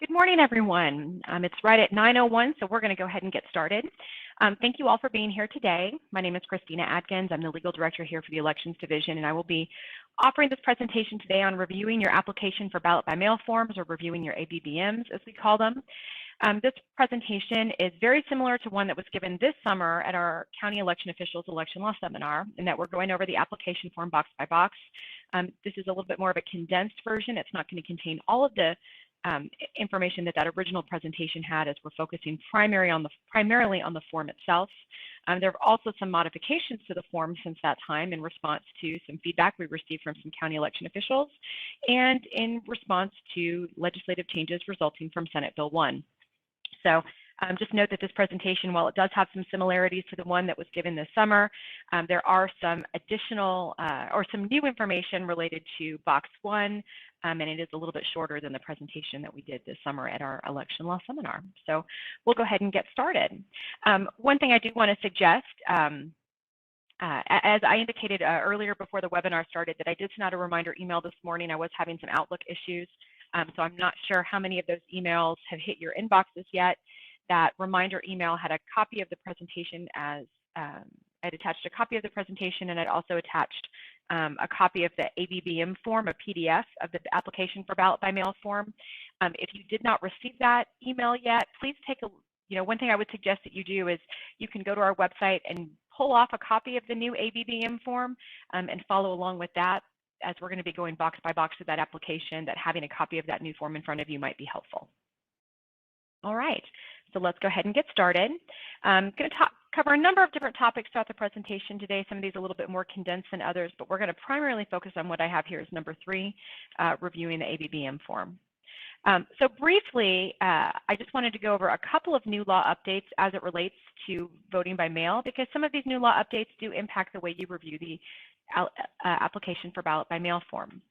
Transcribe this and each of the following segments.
Good morning, everyone. It's right at 9:01, so we're going to go ahead and get started. Thank you all for being here today. My name is Christina Adkins. I'm the Legal Director here for the Elections Division, and I will be offering this presentation today on reviewing your application for ballot by mail forms, or reviewing your ABBMs, as we call them. This presentation is very similar to one that was given this summer at our County Election Officials Election Law Seminar, in that we're going over the application form box by box. This is a little bit more of a condensed version. It's not going to contain all of the information that original presentation had, as we're focusing primarily on the form itself. There are also some modifications to the form since that time in response to some feedback we received from some county election officials and in response to legislative changes resulting from Senate Bill 1. So just note that this presentation, while it does have some similarities to the one that was given this summer, there are some additional or some new information related to Box 1, and it is a little bit shorter than the presentation that we did this summer at our election law seminar. So we'll go ahead and get started. One thing I do want to suggest, as I indicated earlier before the webinar started, that I did send out a reminder email this morning. I was having some Outlook issues, so I'm not sure how many of those emails have hit your inboxes yet. That reminder email had a copy of the presentation as I'd attached a copy of the presentation, and I'd also attached a copy of the ABBM form, a PDF of the application for ballot by mail form. If you did not receive that email yet, please take a, one thing I would suggest that you do is you can go to our website and pull off a copy of the new ABBM form and follow along with that, as we're going to be going box by box through that application, that having a copy of that new form in front of you might be helpful. All right, so let's go ahead and get started. I'm going to cover a number of different topics throughout the presentation today. Some of these a little bit more condensed than others, but we're going to primarily focus on what I have here as number 3, reviewing the ABBM form. So briefly, I just wanted to go over a couple of new law updates as it relates to voting by mail, because some of these new law updates do impact the way you review the application for ballot by mail form.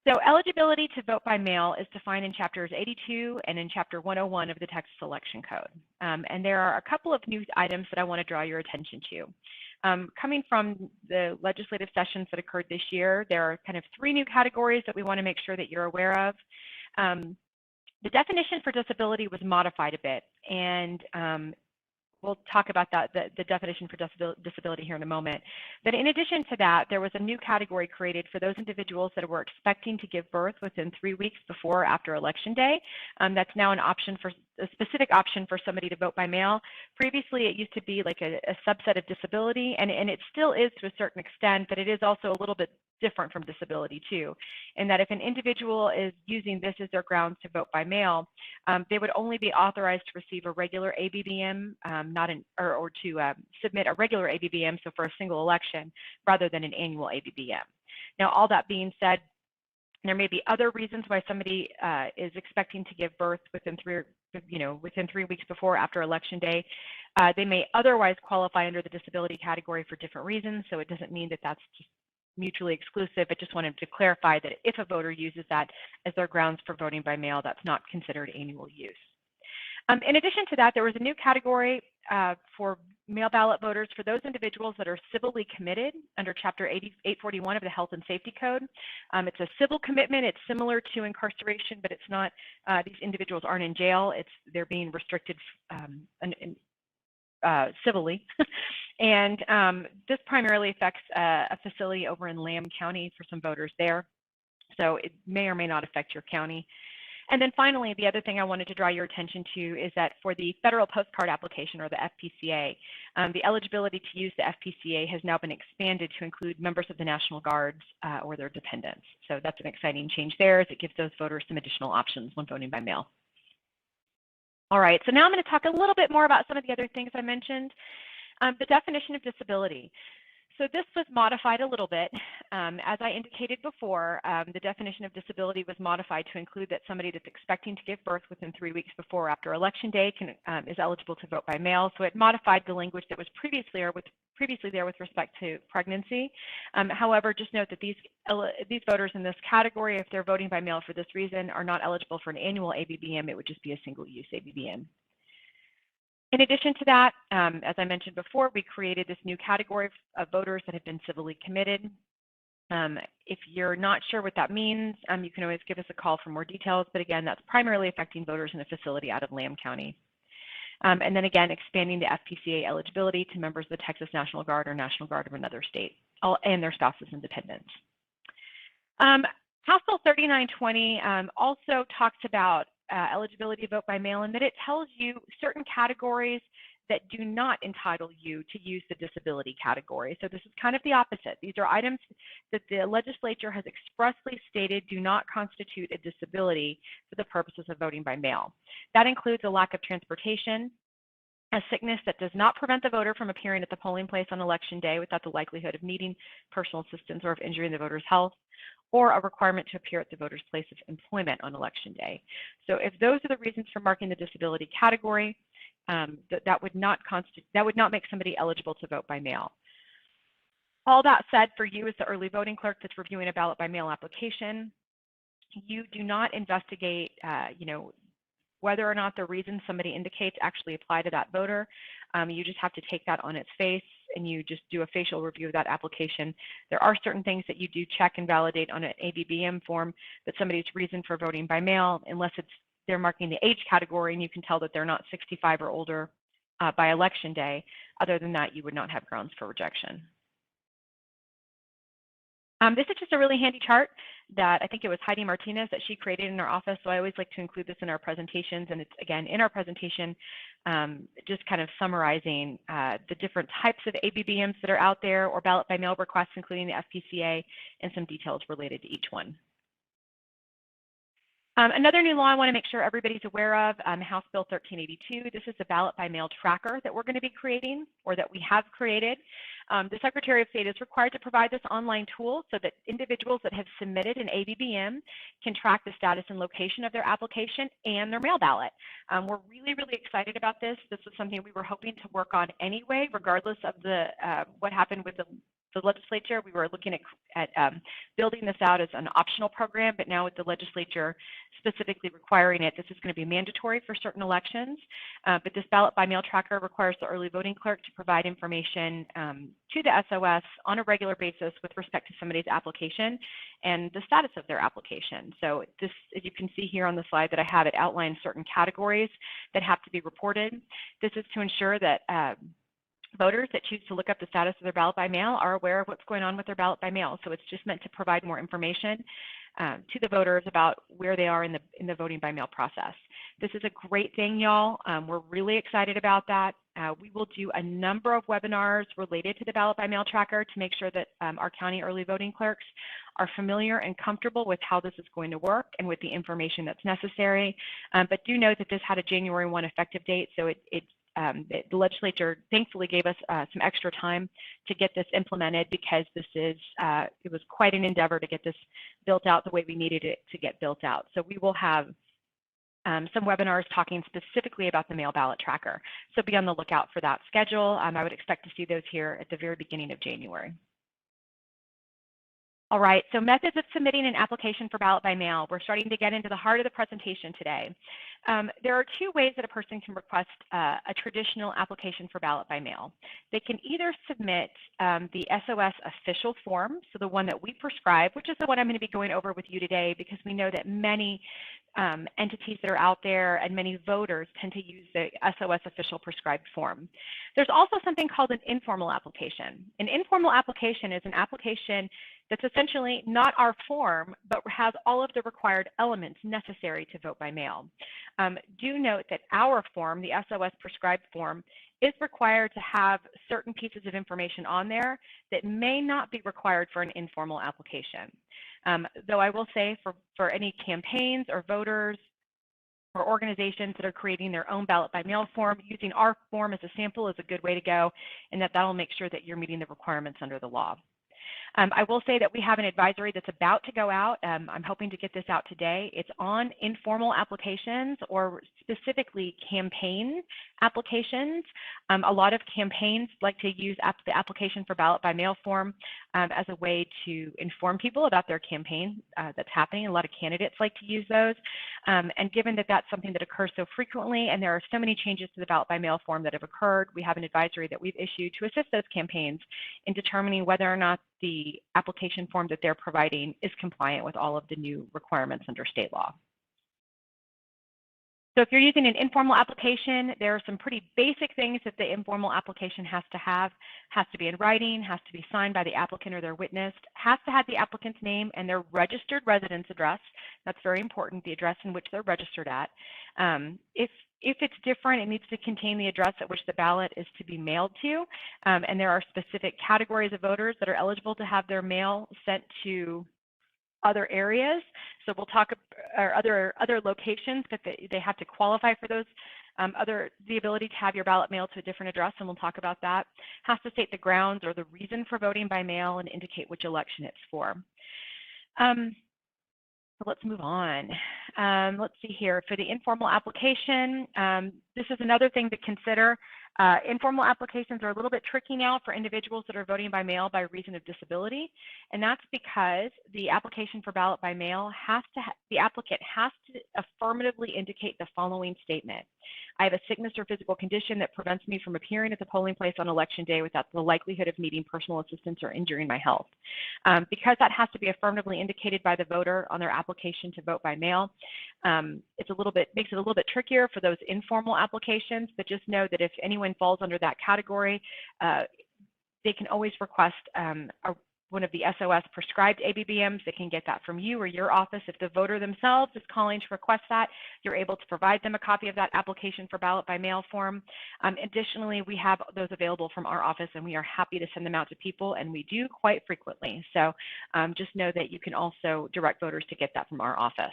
So eligibility to vote by mail is defined in Chapters 82 and in Chapter 101 of the Texas Election Code. And there are a couple of new items that I want to draw your attention to. Coming from the legislative sessions that occurred this year, there are kind of 3 new categories that we want to make sure that you're aware of. The definition for disability was modified a bit, and we'll talk about that, the definition for disability here in a moment. But in addition to that, there was a new category created for those individuals that were expecting to give birth within 3 weeks before or after Election Day. That's now a specific option for somebody to vote by mail. Previously, it used to be like a subset of disability, and it still is to a certain extent, but it is also a little bit different from disability too, in that if an individual is using this as their grounds to vote by mail, they would only be authorized to receive a regular ABBM, or to submit a regular ABBM, so for a single election, rather than an annual ABBM. Now, all that being said, there may be other reasons why somebody is expecting to give birth within 3 weeks before or after Election Day. They may otherwise qualify under the disability category for different reasons, so it doesn't mean that that's just mutually exclusive. I just wanted to clarify that if a voter uses that as their grounds for voting by mail, that's not considered annual use. In addition to that, there was a new category for mail ballot voters for those individuals that are civilly committed under Chapter 841 of the Health and Safety Code. It's a civil commitment. It's similar to incarceration, but it's not, these individuals aren't in jail. They're being restricted civilly. And this primarily affects a facility over in Lamb County for some voters there. So it may or may not affect your county. And then finally, the other thing I wanted to draw your attention to is that for the federal postcard application, or the FPCA, the eligibility to use the FPCA has now been expanded to include members of the National Guards or their dependents. So that's an exciting change there, as it gives those voters some additional options when voting by mail. All right, so now I'm going to talk a little bit more about some of the other things I mentioned. The definition of disability. So this was modified a little bit. As I indicated before, the definition of disability was modified to include that somebody that's expecting to give birth within 3 weeks before or after Election Day is eligible to vote by mail. So it modified the language that was previously there with respect to pregnancy. However, just note that these voters in this category, if they're voting by mail for this reason, are not eligible for an annual ABBM. It would just be a single-use ABBM. In addition to that, as I mentioned before, we created this new category of voters that have been civilly committed. If you're not sure what that means, you can always give us a call for more details, but again, that's primarily affecting voters in a facility out of Lamb County. And then again, expanding the FPCA eligibility to members of the Texas National Guard or National Guard of another state, and their spouses and dependents. House Bill 3920 also talks about eligibility to vote by mail, and that it tells you certain categories that do not entitle you to use the disability category. So this is kind of the opposite. These are items that the legislature has expressly stated do not constitute a disability for the purposes of voting by mail. That includes a lack of transportation, a sickness that does not prevent the voter from appearing at the polling place on election day without the likelihood of needing personal assistance or of injuring the voter's health, or a requirement to appear at the voter's place of employment on election day. So if those are the reasons for marking the disability category, that would not make somebody eligible to vote by mail. All that said, for you as the early voting clerk that's reviewing a ballot by mail application, you do not investigate, whether or not the reasons somebody indicates actually apply to that voter. You just have to take that on its face, and you just do a facial review of that application. There are certain things that you do check and validate on an ABBM form, that somebody's reason for voting by mail, unless they're marking the age category and you can tell that they're not 65 or older by election day. Other than that, you would not have grounds for rejection. This is just a really handy chart that I think it was Heidi Martinez that she created in our office. So I always like to include this in our presentations. And it's, again, in our presentation, just kind of summarizing the different types of ABBMs that are out there, or ballot by mail requests, including the FPCA, and some details related to each one. Another new law I want to make sure everybody's aware of, House Bill 1382. This is the ballot by mail tracker that we're going to be creating, or that we have created. The Secretary of State is required to provide this online tool so that individuals that have submitted an ABBM can track the status and location of their application and their mail ballot. We're really, really excited about this. This was something we were hoping to work on anyway, regardless of what happened with the legislature. We were looking at building this out as an optional program, but now with the legislature specifically requiring it, this is going to be mandatory for certain elections. But this ballot by mail tracker requires the early voting clerk to provide information to the SOS on a regular basis with respect to somebody's application and the status of their application. So this, as you can see here on the slide that I have, it outlines certain categories that have to be reported. This is to ensure that voters that choose to look up the status of their ballot by mail are aware of what's going on with their ballot by mail. So it's just meant to provide more information to the voters about where they are in the voting by mail process. This is a great thing, y'all. We're really excited about that. We will do a number of webinars related to the ballot by mail tracker to make sure that our county early voting clerks are familiar and comfortable with how this is going to work and with the information that's necessary. But do note that this had a January 1 effective date, so the legislature thankfully gave us some extra time to get this implemented, because this is it was quite an endeavor to get this built out the way we needed it to get built out. So we will have some webinars talking specifically about the mail ballot tracker. So be on the lookout for that schedule. I would expect to see those here at the very beginning of January. All right, so methods of submitting an application for ballot by mail. We're starting to get into the heart of the presentation today. There are two ways that a person can request a traditional application for ballot by mail. They can either submit the SOS official form, so the one that we prescribe, which is the one I'm going to be going over with you today, because we know that many entities that are out there and many voters tend to use the SOS official prescribed form. There's also something called an informal application. An informal application is an application that's essentially not our form, but has all of the required elements necessary to vote by mail. Do note that our form, the SOS prescribed form, is required to have certain pieces of information on there that may not be required for an informal application. Though I will say for any campaigns or voters or organizations that are creating their own ballot by mail form, using our form as a sample is a good way to go, and that'll make sure that you're meeting the requirements under the law. I will say that we have an advisory that's about to go out. I'm hoping to get this out today. It's on informal applications, or specifically campaign applications. A lot of campaigns like to use the application for ballot by mail form as a way to inform people about their campaign that's happening. A lot of candidates like to use those. And given that that's something that occurs so frequently and there are so many changes to the ballot by mail form that have occurred, we have an advisory that we've issued to assist those campaigns in determining whether or not the application form that they're providing is compliant with all of the new requirements under state law. So if you're using an informal application, there are some pretty basic things that the informal application has to have. Has to be in writing, has to be signed by the applicant or their witness, has to have the applicant's name and their registered residence address. That's very important, the address in which they're registered at. If it's different, it needs to contain the address at which the ballot is to be mailed to. And there are specific categories of voters that are eligible to have their mail sent to other areas. So we'll talk or other locations that they have to qualify for those the ability to have your ballot mailed to a different address, and we'll talk about that. Has to state the grounds or the reason for voting by mail and indicate which election it's for. So let's move on. Let's see here. For the informal application, this is another thing to consider. Informal applications are a little bit tricky now for individuals that are voting by mail by reason of disability, and that's because the application for ballot by mail the applicant has to affirmatively indicate the following statement. I have a sickness or physical condition that prevents me from appearing at the polling place on election day without the likelihood of needing personal assistance or injuring my health. Because that has to be affirmatively indicated by the voter on their application to vote by mail, makes it a little bit trickier for those informal applications, but just know that if anyone falls under that category, they can always request one of the SOS prescribed ABBMs. They can get that from you or your office. If the voter themselves is calling to request that, you're able to provide them a copy of that application for ballot by mail form. Additionally, we have those available from our office, and we are happy to send them out to people, and we do quite frequently. So just know that you can also direct voters to get that from our office.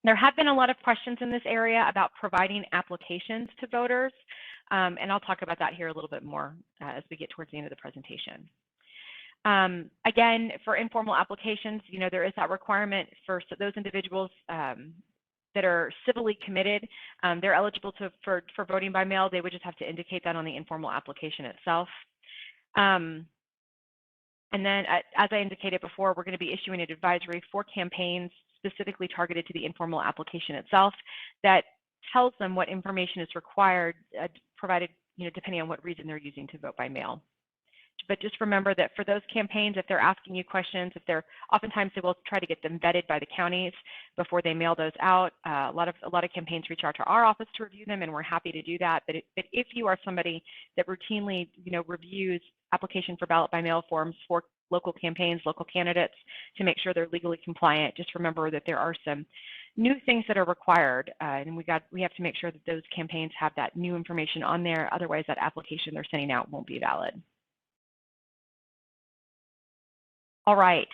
There have been a lot of questions in this area about providing applications to voters, and I'll talk about that here a little bit more as we get towards the end of the presentation. Again, for informal applications, there is that requirement for those individuals that are civilly committed. They're eligible for voting by mail. They would just have to indicate that on the informal application itself. And then, as I indicated before, we're going to be issuing an advisory for campaigns specifically targeted to the informal application itself that tells them what information is required, provided, depending on what reason they're using to vote by mail. But just remember that for those campaigns, if they're asking you questions, oftentimes they will try to get them vetted by the counties before they mail those out. A lot of campaigns reach out to our office to review them, and we're happy to do that. But if you are somebody that routinely, reviews application for ballot by mail forms for local campaigns, local candidates, to make sure they're legally compliant, just remember that there are some new things that are required, and we have to make sure that those campaigns have that new information on there. Otherwise, that application they're sending out won't be valid. All right,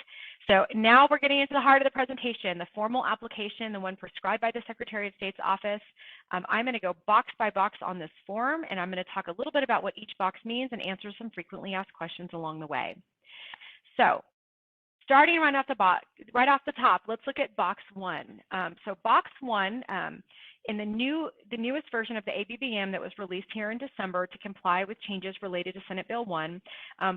so now we're getting into the heart of the presentation, the formal application, the one prescribed by the Secretary of State's office. I'm going to go box by box on this form, and I'm going to talk a little bit about what each box means and answer some frequently asked questions along the way. So starting right off the top, let's look at box one. So box one, in the newest version of the ABBM that was released here in December to comply with changes related to Senate Bill 1,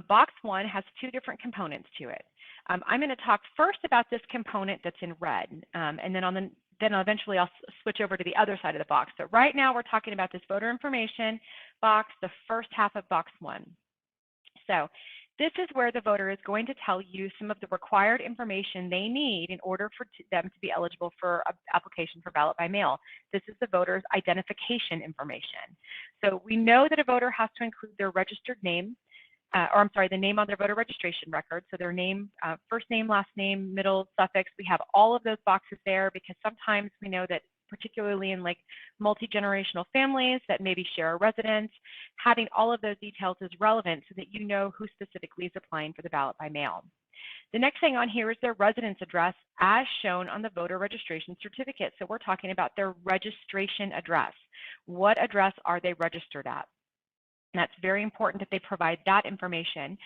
box one has two different components to it. I'm going to talk first about this component that's in red, and then eventually I'll switch over to the other side of the box. So right now we're talking about this voter information box, the first half of box one. So this is where the voter is going to tell you some of the required information they need in order for them to be eligible for an application for ballot by mail. This is the voter's identification information. So we know that a voter has to include their registered name, the name on their voter registration record. So their name, first name, last name, middle, suffix. We have all of those boxes there because sometimes we know that, particularly in like multi-generational families that maybe share a residence, having all of those details is relevant so that you know who specifically is applying for the ballot by mail. The next thing on here is their residence address as shown on the voter registration certificate. So we're talking about their registration address. What address are they registered at? And that's very important that they provide that information.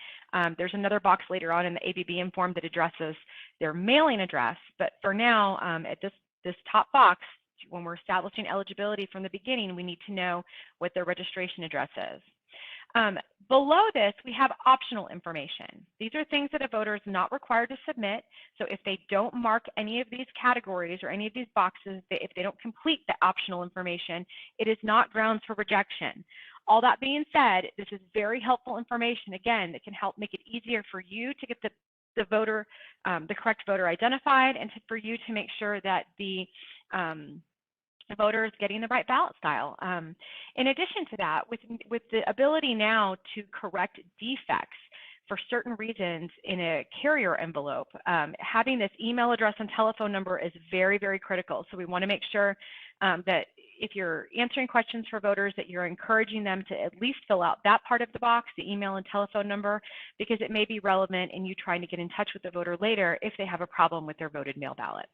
There's another box later on in the ABBM form that addresses their mailing address, but for now, at this top box, when we're establishing eligibility from the beginning, we need to know what their registration address is. Below this, we have optional information. These are things that a voter is not required to submit. So if they don't mark any of these categories or any of these boxes, if they don't complete the optional information, it is not grounds for rejection. All that being said, this is very helpful information, again, that can help make it easier for you to get the voter, the correct voter identified, and for you to make sure that the voter is getting the right ballot style. In addition to that, with the ability now to correct defects for certain reasons in a carrier envelope, having this email address and telephone number is very, very critical. So we want to make sure that if you're answering questions for voters, that you're encouraging them to at least fill out that part of the box, the email and telephone number, because it may be relevant in you trying to get in touch with the voter later if they have a problem with their voted mail ballot.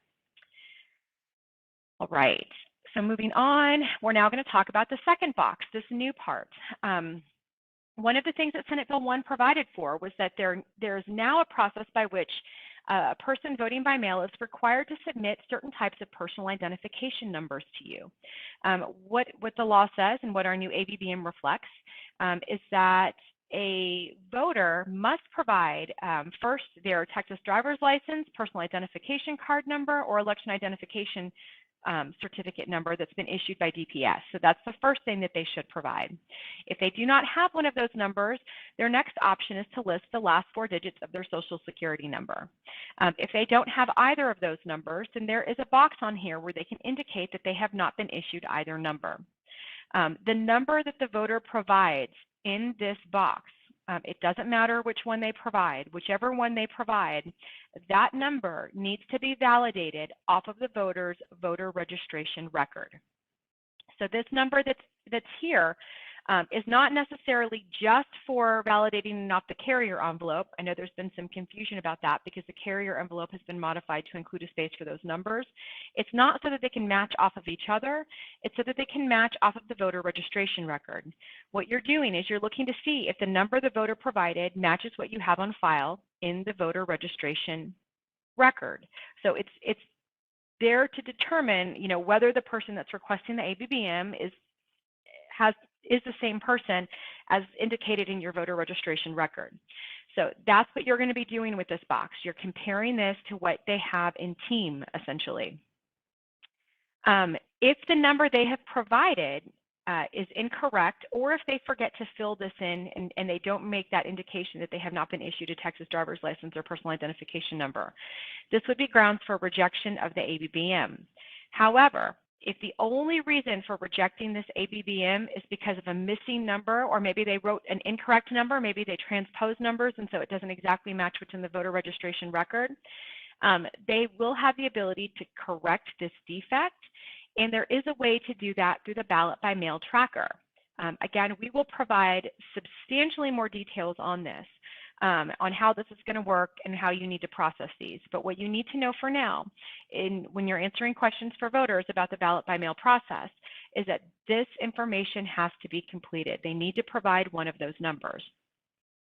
All right. So moving on, we're now going to talk about the second box, this new part. One of the things that Senate Bill 1 provided for was that there's now a process by which a person voting by mail is required to submit certain types of personal identification numbers to you. What the law says and what our new ABBM reflects is that a voter must provide first their Texas driver's license, personal identification card number, or election identification certificate number that's been issued by DPS. So that's the first thing that they should provide. If they do not have one of those numbers, their next option is to list the last 4 digits of their social security number. If they don't have either of those numbers, then there is a box on here where they can indicate that they have not been issued either number. The number that the voter provides in this box, it doesn't matter which one they provide, whichever one they provide, that number needs to be validated off of the voter's voter registration record. So this number that's here is not necessarily just for validating off the carrier envelope. I know there's been some confusion about that because the carrier envelope has been modified to include a space for those numbers. It's not so that they can match off of each other. It's so that they can match off of the voter registration record. What you're doing is you're looking to see if the number the voter provided matches what you have on file in the voter registration record. So it's there to determine, whether the person that's requesting the ABBM is the same person as indicated in your voter registration record. So that's what you're going to be doing with this box. You're comparing this to what they have in TEAM, essentially. If the number they have provided is incorrect, or if they forget to fill this in and they don't make that indication that they have not been issued a Texas driver's license or personal identification number, this would be grounds for rejection of the ABBM. However, if the only reason for rejecting this ABBM is because of a missing number, or maybe they wrote an incorrect number, maybe they transposed numbers and so it doesn't exactly match what's in the voter registration record, they will have the ability to correct this defect, and there is a way to do that through the ballot by mail tracker. Again, we will provide substantially more details on this, on how this is going to work and how you need to process these. But what you need to know for now, when you're answering questions for voters about the ballot by mail process, is that this information has to be completed. They need to provide one of those numbers.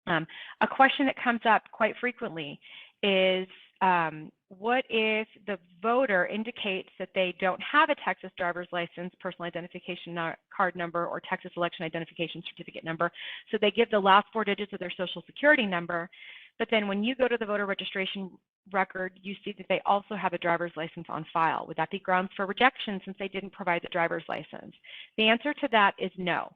A question that comes up quite frequently is, what if the voter indicates that they don't have a Texas driver's license, personal identification card number, or Texas election identification certificate number, so they give the last 4 digits of their social security number, but then when you go to the voter registration record, you see that they also have a driver's license on file. Would that be grounds for rejection since they didn't provide the driver's license? The answer to that is no.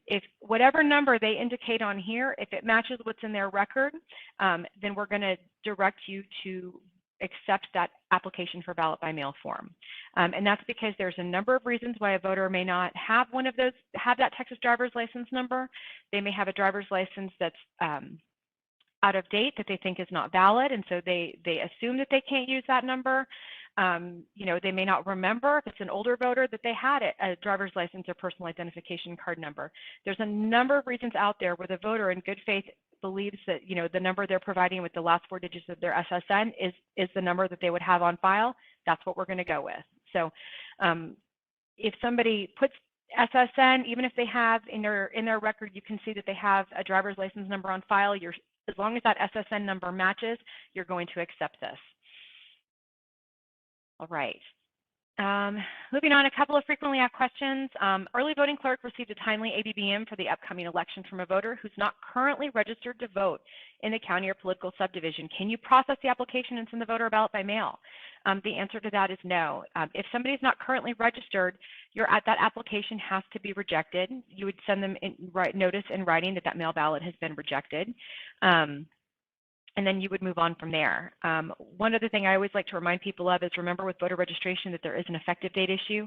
If whatever number they indicate on here, if it matches what's in their record, then we're going to direct you to accept that application for ballot by mail form. And that's because there's a number of reasons why a voter may not have one of those, have that Texas driver's license number. They may have a driver's license that's out of date that they think is not valid, and so they assume that they can't use that number. They may not remember, if it's an older voter, that they had a driver's license or personal identification card number. There's a number of reasons out there where the voter in good faith believes that, the number they're providing with the last 4 digits of their SSN is the number that they would have on file. That's what we're going to go with. So if somebody puts SSN, even if they have in their record, you can see that they have a driver's license number on file. As long as that SSN number matches, you're going to accept this. All right. Moving on, a couple of frequently asked questions. Early voting clerk received a timely ABBM for the upcoming election from a voter who's not currently registered to vote in the county or political subdivision. Can you process the application and send the voter a ballot by mail? The answer to that is no. If somebody is not currently registered, that application has to be rejected. You would send them notice in writing that mail ballot has been rejected. And then you would move on from there. One other thing I always like to remind people of is remember with voter registration that there is an effective date issue.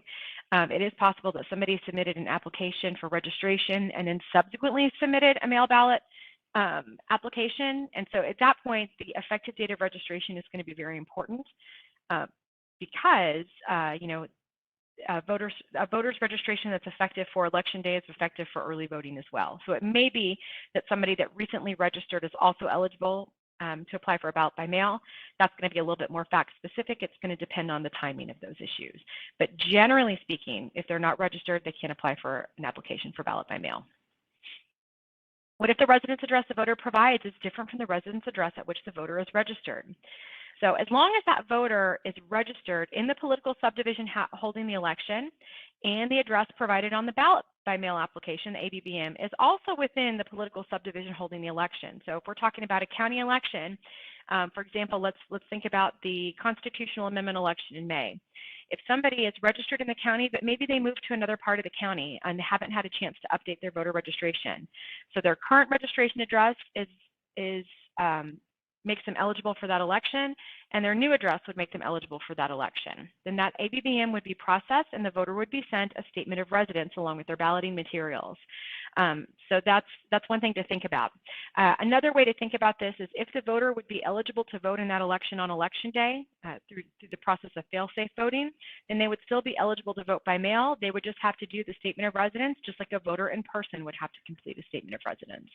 It is possible that somebody submitted an application for registration and then subsequently submitted a mail ballot application. And so at that point, the effective date of registration is going to be very important because, a voter's registration that's effective for election day is effective for early voting as well. So it may be that somebody that recently registered is also eligible to apply for a ballot by mail. That's going to be a little bit more fact specific. It's going to depend on the timing of those issues. But generally speaking, if they're not registered, they can't apply for an application for ballot by mail. What if the residence address the voter provides is different from the residence address at which the voter is registered? So as long as that voter is registered in the political subdivision holding the election and the address provided on the ballot by mail application, the ABBM, is also within the political subdivision holding the election. So if we're talking about a county election, for example, let's think about the constitutional amendment election in May. If somebody is registered in the county, but maybe they moved to another part of the county and haven't had a chance to update their voter registration. So their current registration address makes them eligible for that election, and their new address would make them eligible for that election. Then that ABBM would be processed, and the voter would be sent a statement of residence along with their balloting materials. So that's one thing to think about. Another way to think about this is if the voter would be eligible to vote in that election on election day through the process of fail-safe voting, then they would still be eligible to vote by mail. They would just have to do the statement of residence, just like a voter in person would have to complete a statement of residence.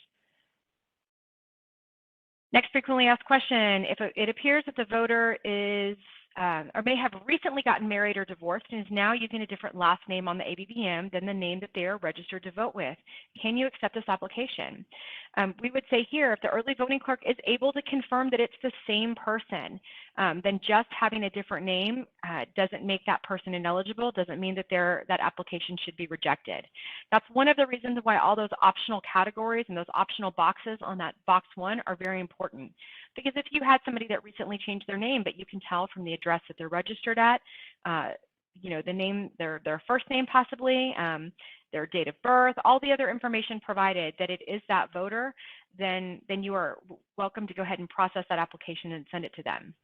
Next frequently asked question, if it appears that the voter is or may have recently gotten married or divorced and is now using a different last name on the ABBM than the name that they are registered to vote with, can you accept this application? We would say here, if the early voting clerk is able to confirm that it's the same person, then just having a different name doesn't make that person ineligible, doesn't mean that that application should be rejected. That's one of the reasons why all those optional categories and those optional boxes on that box 1 are very important. Because if you had somebody that recently changed their name, but you can tell from the address that they're registered at, the name, their first name possibly, their date of birth, all the other information provided that it is that voter, then you are welcome to go ahead and process that application and send it to them.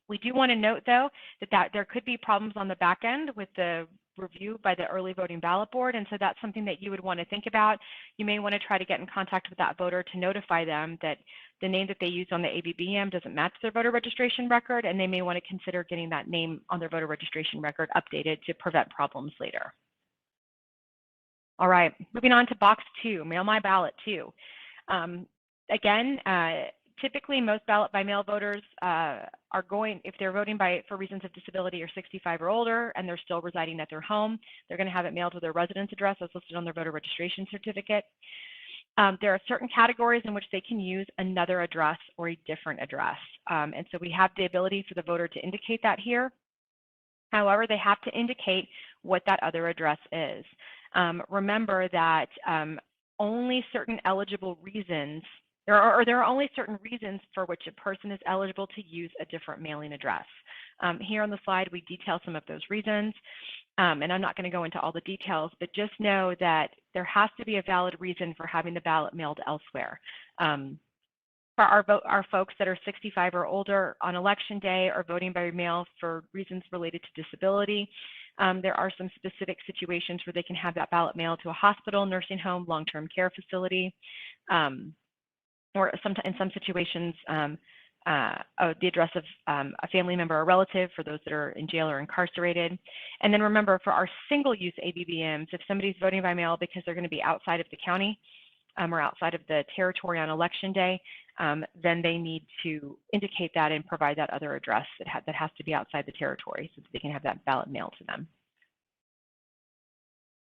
We do want to note, though, that there could be problems on the back end with the review by the early voting ballot board, and so that's something that you would want to think about. You may want to try to get in contact with that voter to notify them that the name that they use on the ABBM doesn't match their voter registration record, and they may want to consider getting that name on their voter registration record updated to prevent problems later. All right, moving on to box 2, mail my ballot too. Again, typically most ballot by mail voters are going, if they're voting for reasons of disability or 65 or older and they're still residing at their home, they're going to have it mailed to their residence address as listed on their voter registration certificate. There are certain categories in which they can use another address or a different address. And so we have the ability for the voter to indicate that here. However, they have to indicate what that other address is. Remember that only certain eligible reasons, there are only certain reasons for which a person is eligible to use a different mailing address. Here on the slide, we detail some of those reasons, and I'm not going to go into all the details, but just know that there has to be a valid reason for having the ballot mailed elsewhere. For our folks that are 65 or older on election day or voting by mail for reasons related to disability, there are some specific situations where they can have that ballot mailed to a hospital, nursing home, long-term care facility, or in some situations, the address of a family member or relative for those that are in jail or incarcerated. And then remember, for our single-use ABBMs, if somebody's voting by mail because they're going to be outside of the county or outside of the territory on election day, then they need to indicate that and provide that other address that has to be outside the territory so that they can have that ballot mailed to them.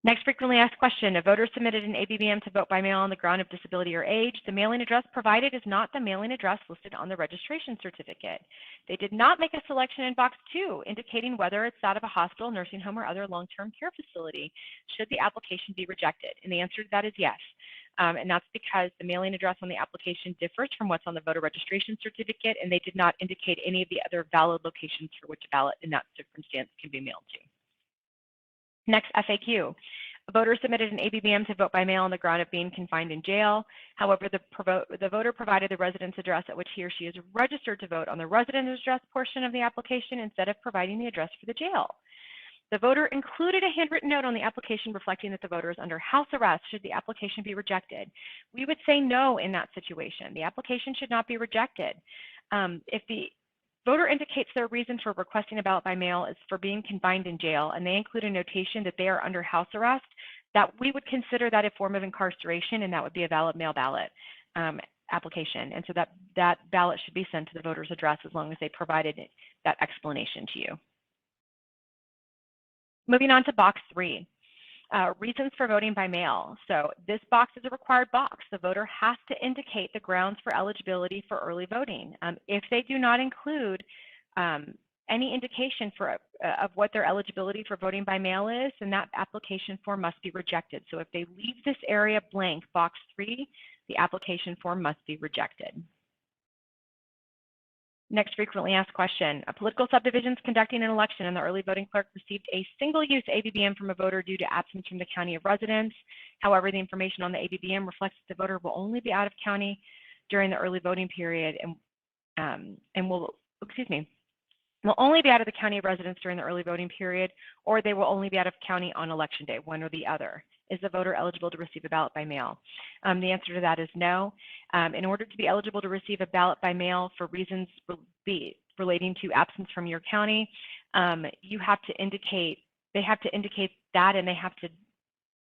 Next frequently asked question, a voter submitted an ABBM to vote by mail on the ground of disability or age. The mailing address provided is not the mailing address listed on the registration certificate. They did not make a selection in box 2, indicating whether it's that of a hospital, nursing home, or other long-term care facility. Should the application be rejected? And the answer to that is yes. And that's because the mailing address on the application differs from what's on the voter registration certificate, and they did not indicate any of the other valid locations for which a ballot in that circumstance can be mailed to. Next, FAQ. A voter submitted an ABBM to vote by mail on the ground of being confined in jail. However, the voter provided the residence address at which he or she is registered to vote on the residence address portion of the application instead of providing the address for the jail. The voter included a handwritten note on the application reflecting that the voter is under house arrest should the application be rejected. We would say no in that situation. The application should not be rejected. If the voter indicates their reason for requesting a ballot by mail is for being confined in jail, and they include a notation that they are under house arrest, that we would consider that a form of incarceration, and that would be a valid mail ballot application. And so that ballot should be sent to the voter's address as long as they provided that explanation to you. Moving on to box 3. Reasons for voting by mail. So this box is a required box. The voter has to indicate the grounds for eligibility for early voting. If they do not include any indication of what their eligibility for voting by mail is, then that application form must be rejected. So if they leave this area blank, box 3, the application form must be rejected. Next frequently asked question, a political subdivision is conducting an election and the early voting clerk received a single-use ABBM from a voter due to absence from the county of residence. However, the information on the ABBM reflects that the voter will only be out of county during the early voting period and will only be out of the county of residence during the early voting period, or they will only be out of county on election day, one or the other. Is the voter eligible to receive a ballot by mail? The answer to that is no. In order to be eligible to receive a ballot by mail for reasons relating to absence from your county, you have to indicate, they have to indicate that, and they have to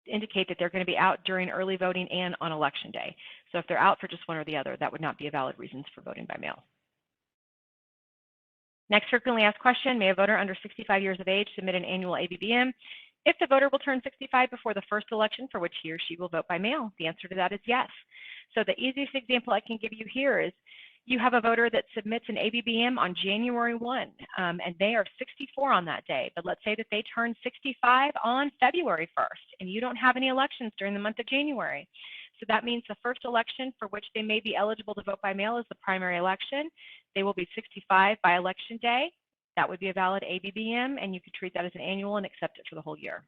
indicate that they're going to be out during early voting and on election day. So if they're out for just one or the other, that would not be a valid reason for voting by mail. Next frequently asked question, may a voter under 65 years of age submit an annual ABBM if the voter will turn 65 before the first election for which he or she will vote by mail? The answer to that is yes. So the easiest example I can give you here is you have a voter that submits an ABBM on January 1, and they are 64 on that day. But let's say that they turn 65 on February 1st, and you don't have any elections during the month of January. So that means the first election for which they may be eligible to vote by mail is the primary election. They will be 65 by election day. That would be a valid ABBM, and you could treat that as an annual and accept it for the whole year.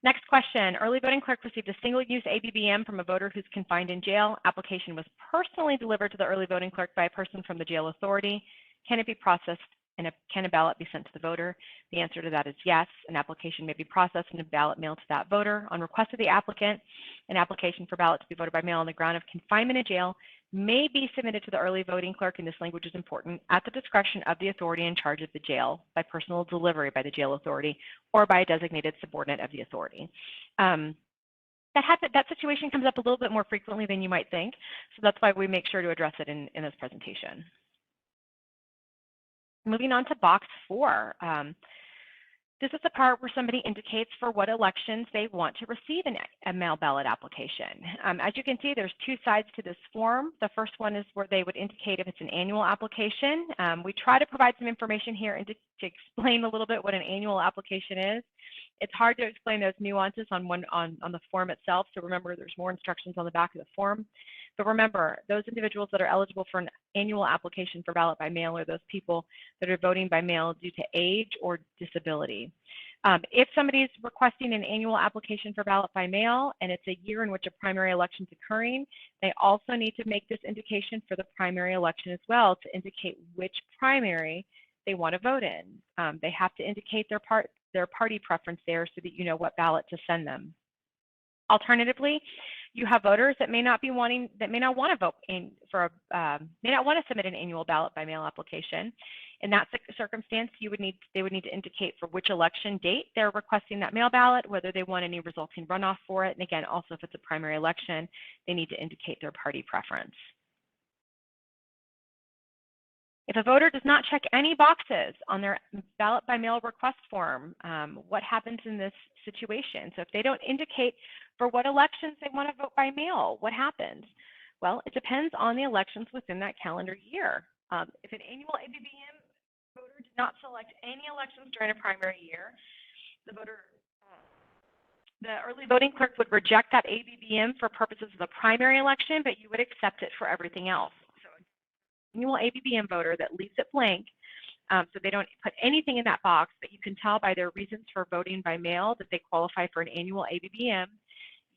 Next question, early voting clerk received a single-use ABBM from a voter who's confined in jail. Application was personally delivered to the early voting clerk by a person from the jail authority. Can it be processed and can a ballot be sent to the voter? The answer to that is yes. An application may be processed and a ballot mailed to that voter. On request of the applicant, an application for ballot to be voted by mail on the ground of confinement in jail may be submitted to the early voting clerk, and this language is important, at the discretion of the authority in charge of the jail, by personal delivery by the jail authority, or by a designated subordinate of the authority. That situation comes up a little bit more frequently than you might think, so that's why we make sure to address it in this presentation. Moving on to box 4. This is the part where somebody indicates for what elections they want to receive a mail ballot application. As you can see, there's 2 sides to this form. The first one is where they would indicate if it's an annual application. We try to provide some information here and to explain a little bit what an annual application is. It's hard to explain those nuances on the form itself, so remember there's more instructions on the back of the form. But remember, those individuals that are eligible for an annual application for ballot by mail are those people that are voting by mail due to age or disability. If somebody is requesting an annual application for ballot by mail and it's a year in which a primary election is occurring, they also need to make this indication for the primary election as well to indicate which primary they want to vote in. They have to indicate their party preference there so that you know what ballot to send them. Alternatively, you have voters that may not want to vote may not want to submit an annual ballot by mail application. In that circumstance, they would need to indicate for which election date they're requesting that mail ballot, whether they want any resulting runoff for it, and again, also if it's a primary election, they need to indicate their party preference. If a voter does not check any boxes on their ballot by mail request form, what happens in this situation? So if they don't indicate for what elections they want to vote by mail, what happens? Well, it depends on the elections within that calendar year. If an annual ABBM voter did not select any elections during a primary year, the early voting clerk would reject that ABBM for purposes of the primary election, but you would accept it for everything else. So an annual ABBM voter that leaves it blank, so they don't put anything in that box, but you can tell by their reasons for voting by mail that they qualify for an annual ABBM,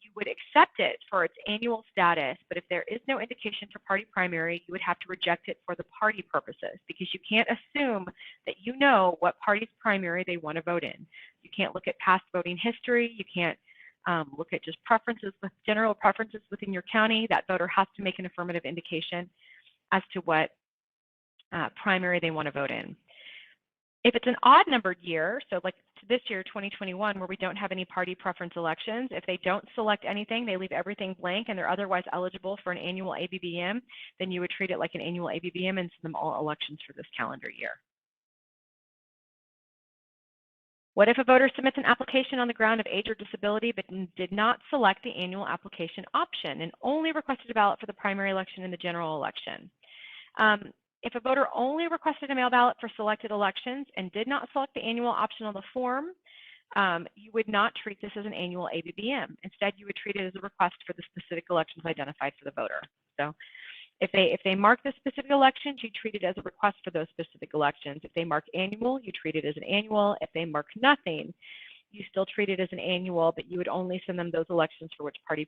you would accept it for its annual status, but if there is no indication for party primary, you would have to reject it for the party purposes, because you can't assume that you know what party's primary they want to vote in. You can't look at past voting history. You can't look at just preferences, with general preferences within your county. That voter has to make an affirmative indication as to what primary they want to vote in. If it's an odd numbered year, so like this year, 2021, where we don't have any party preference elections, if they don't select anything, they leave everything blank and they're otherwise eligible for an annual ABBM, then you would treat it like an annual ABBM and send them all elections for this calendar year. What if a voter submits an application on the ground of age or disability but did not select the annual application option and only requested a ballot for the primary election and the general election? If a voter only requested a mail ballot for selected elections and did not select the annual option on the form, you would not treat this as an annual ABBM. Instead, you would treat it as a request for the specific elections identified for the voter. So if they mark the specific elections, you treat it as a request for those specific elections. If they mark annual, you treat it as an annual. If they mark nothing, you still treat it as an annual, but you would only send them those elections for which party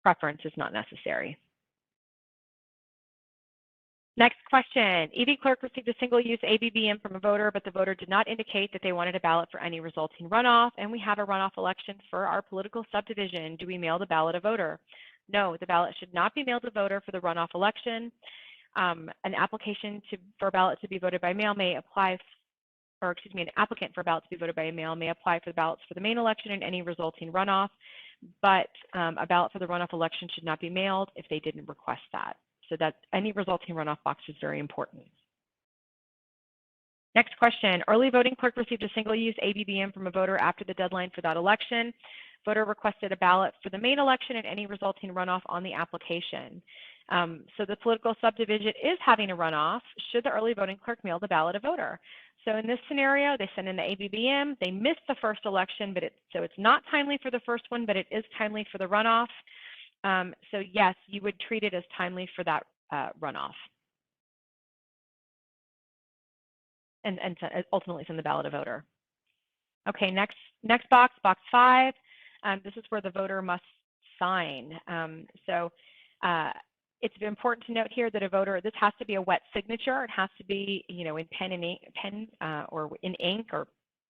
preference is not necessary. Next question. EV clerk received a single-use ABBM from a voter, but the voter did not indicate that they wanted a ballot for any resulting runoff, and we have a runoff election for our political subdivision. Do we mail the ballot a voter? No, the ballot should not be mailed to voter for the runoff election. An application for a ballot to be voted by mail may apply, or excuse me, an applicant for a ballot to be voted by mail may apply for the ballots for the main election and any resulting runoff, but a ballot for the runoff election should not be mailed if they didn't request that. So that any resulting runoff box is very important. Next question. Early voting clerk received a single-use ABBM from a voter after the deadline for that election. Voter requested a ballot for the main election and any resulting runoff on the application. So the political subdivision is having a runoff. Should the early voting clerk mail the ballot a voter? So in this scenario, they send in the ABBM. They missed the first election, but so it's not timely for the first one, but it is timely for the runoff. So yes, you would treat it as timely for that runoff, and ultimately send the ballot a voter. Okay, next box, box 5. This is where the voter must sign. It's important to note here that a voter, this has to be a wet signature. It has to be, in pen and ink, or in ink, or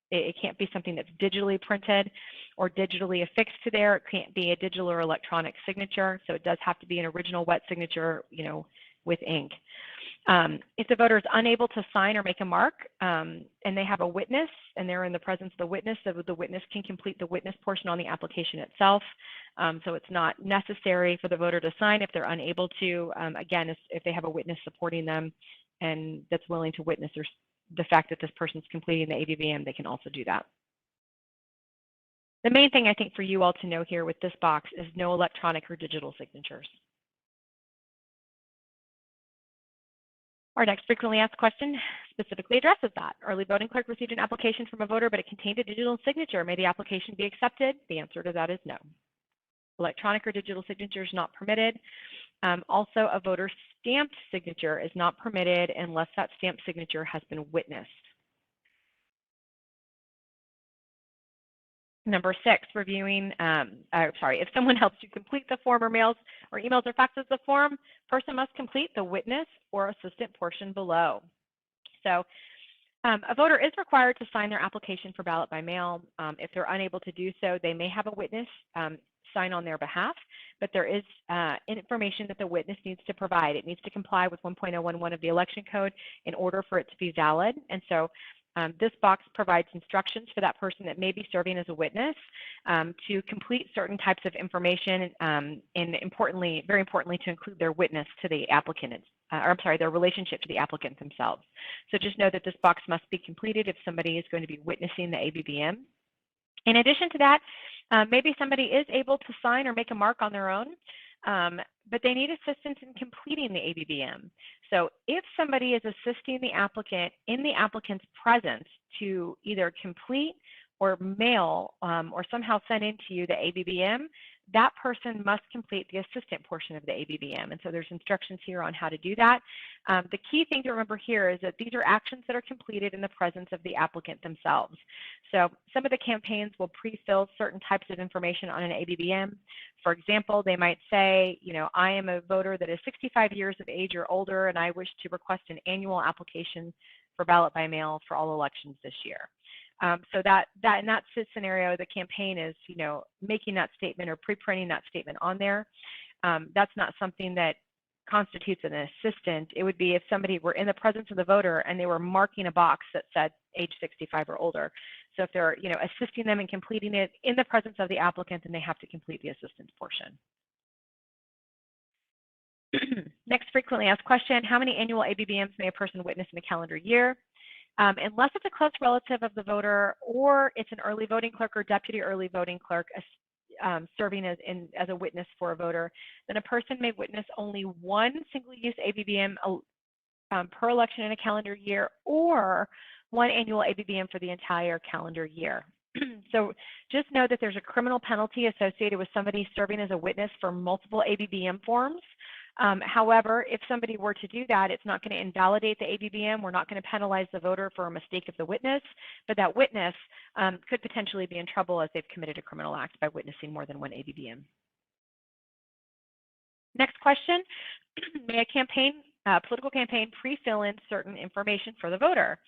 it can't be something that's digitally printed or digitally affixed to there. It can't be a digital or electronic signature. So it does have to be an original wet signature, with ink. If the voter is unable to sign or make a mark, and they have a witness and they're in the presence of the witness, so the witness can complete the witness portion on the application itself. So it's not necessary for the voter to sign if they're unable to. Again, if they have a witness supporting them and that's willing to witness the fact that this person's completing the ABBM, they can also do that. The main thing I think for you all to know here with this box is no electronic or digital signatures. Our next frequently asked question specifically addresses that. Early voting clerk received an application from a voter, but it contained a digital signature. May the application be accepted? The answer to that is no. Electronic or digital signature is not permitted. Also, a voter stamped signature is not permitted unless that stamped signature has been witnessed. Number 6, reviewing, if someone helps you complete the form or mails or emails or faxes the form, person must complete the witness or assistant portion below. So a voter is required to sign their application for ballot by mail. If they're unable to do so, they may have a witness sign on their behalf, but there is information that the witness needs to provide. It needs to comply with 1.011 of the election code in order for it to be valid. And so this box provides instructions for that person that may be serving as a witness to complete certain types of information and very importantly, to include their witness to the applicant or I'm sorry, their relationship to the applicant themselves. So just know that this box must be completed if somebody is going to be witnessing the ABBM. In addition to that, maybe somebody is able to sign or make a mark on their own, but they need assistance in completing the ABBM. So if somebody is assisting the applicant in the applicant's presence to either complete or mail or somehow send into you the ABBM, that person must complete the assistant portion of the ABBM. And so there's instructions here on how to do that. The key thing to remember here is that these are actions that are completed in the presence of the applicant themselves. So some of the campaigns will pre-fill certain types of information on an ABBM. For example, they might say, you know, I am a voter that is 65 years of age or older, and I wish to request an annual application for ballot by mail for all elections this year. So in that scenario, the campaign is, you know, making that statement or pre-printing that statement on there. That's not something that constitutes an assistant. It would be if somebody were in the presence of the voter and they were marking a box that said age 65 or older. So if they're, you know, assisting them in completing it in the presence of the applicant, then they have to complete the assistance portion. Next frequently asked question, how many annual ABBMs may a person witness in a calendar year? Unless it's a close relative of the voter or it's an early voting clerk or deputy early voting clerk serving as a witness for a voter, then a person may witness only one single-use ABBM per election in a calendar year or one annual ABBM for the entire calendar year. So just know that there's a criminal penalty associated with somebody serving as a witness for multiple ABBM forms. However, if somebody were to do that, it's not going to invalidate the ABBM. We're not going to penalize the voter for a mistake of the witness, but that witness could potentially be in trouble as they've committed a criminal act by witnessing more than one ABBM. Next question, may a political campaign pre-fill in certain information for the voter?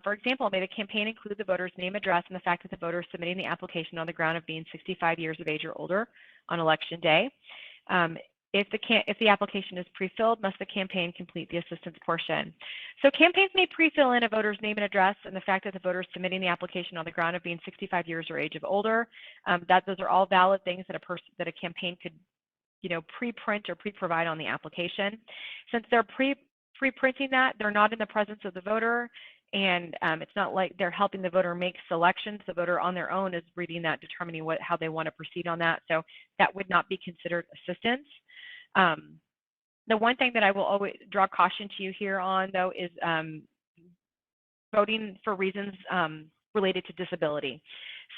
For example, may the campaign include the voter's name, address, and the fact that the voter is submitting the application on the ground of being 65 years of age or older on election day? If the application is pre-filled, must the campaign complete the assistance portion? So campaigns may pre-fill in a voter's name and address and the fact that the voter is submitting the application on the ground of being 65 years or age of older. Those are all valid things that a campaign could, you know, pre-print or pre-provide on the application. Since they're pre-printing that, they're not in the presence of the voter, and it's not like they're helping the voter make selections. The voter on their own is reading that, determining how they want to proceed on that. So that would not be considered assistance. The one thing that I will always draw caution to you here on, though, is voting for reasons related to disability.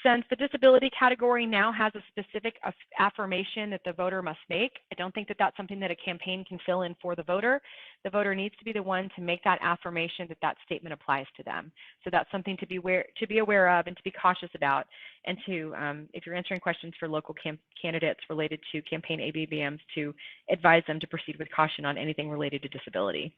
Since the disability category now has a specific affirmation that the voter must make, I don't think that that's something that a campaign can fill in for the voter. The voter needs to be the one to make that affirmation that that statement applies to them. So that's something to be aware of and to be cautious about, and to, if you're answering questions for local candidates related to campaign ABBMs, to advise them to proceed with caution on anything related to disability.